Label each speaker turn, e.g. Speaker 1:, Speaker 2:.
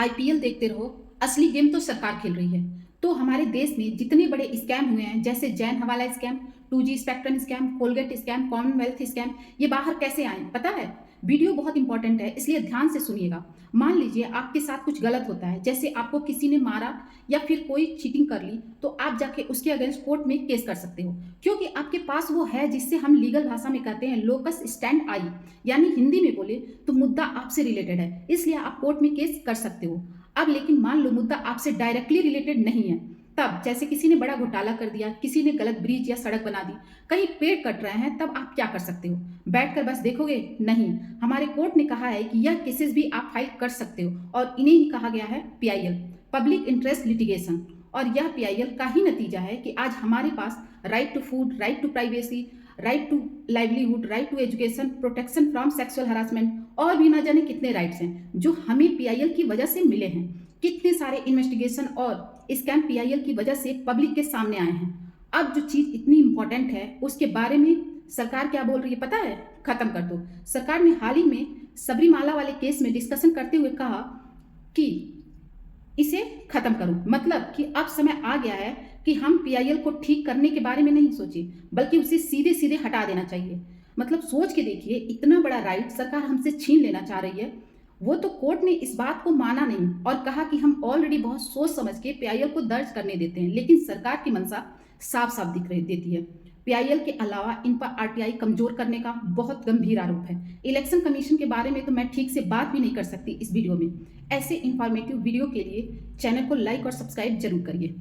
Speaker 1: IPL देखते रहो, असली गेम तो सरकार खेल रही है। तो हमारे देश में जितने बड़े स्कैम हुए हैं, जैसे जैन हवाला scam, 2G spectrum scam, Colgate scam, Commonwealth scam, ये बाहर कैसे आए पता है? वीडियो बहुत इंपॉर्टेंट है, इसलिए ध्यान से सुनिएगा। मान लीजिए आपके साथ कुछ गलत होता है, जैसे आपको किसी ने मारा या फिर कोई चीटिंग कर ली, तो आप जाके उसके अगेंस्ट कोर्ट में केस कर सकते हो, क्योंकि आपके पास वो है जिससे हम लीगल भाषा में कहते हैं लोकस स्टैंड आई, यानी हिंदी में बोले तो मुद्दा आपसे रिलेटेड है, इसलिए आप कोर्ट में केस कर सकते हो। अब लेकिन मान लो मुद्दा आपसे डायरेक्टली रिलेटेड नहीं है, तब जैसे किसी ने बड़ा घोटाला कर दिया, किसी ने गलत ब्रिज या सड़क बना दी, कहीं पेड़ कट रहे हैं, तब आप क्या कर सकते हो? बैठकर बस देखोगे? नहीं, हमारे कोर्ट ने कहा है कि यह केसेस भी आप फाइल कर सकते हो, और इन्हें ही कहा गया है पीआईएल, पब्लिक इंटरेस्ट लिटिगेशन। और यह पीआईएल का ही नतीजा है कि आज हमारे पास right to food, right to privacy, right to livelihood, right to education, protection from sexual harassment और भी ना जाने कितने राइट्स हैं जो हमें पीआईएल की वजह से मिले हैं। कितने सारे इन्वेस्टिगेशन और स्कैम पीआईएल की वजह से पब्लिक के सामने आए हैं। अब जो चीज इतनी इंपॉर्टेंट है उसके बारे में सरकार क्या बोल रही है पता है? खत्म कर दो। सरकार ने हाल ही में सबरीमाला वाले केस में डिस्कशन करते हुए कहा कि इसे खत्म करो, मतलब कि अब समय आ गया है कि हम पीआईएल को ठीक करने के बारे में नहीं सोचे, बल्कि उसे सीधे सीधे हटा देना चाहिए। मतलब सोच के देखिए, इतना बड़ा राइट सरकार हमसे छीन लेना चाह रही है। वो तो कोर्ट ने इस बात को माना नहीं और कहा कि हम ऑलरेडी बहुत सोच समझ के पीआईएल को दर्ज करने देते हैं, लेकिन सरकार की मंशा साफ साफ दिख रही देती है। पीआईएल के अलावा इन पर आरटीआई कमजोर करने का बहुत गंभीर आरोप है। इलेक्शन कमीशन के बारे में तो मैं ठीक से बात भी नहीं कर सकती इस वीडियो में। ऐसे इंफॉर्मेटिव वीडियो के लिए चैनल को लाइक और सब्सक्राइब जरूर करिए।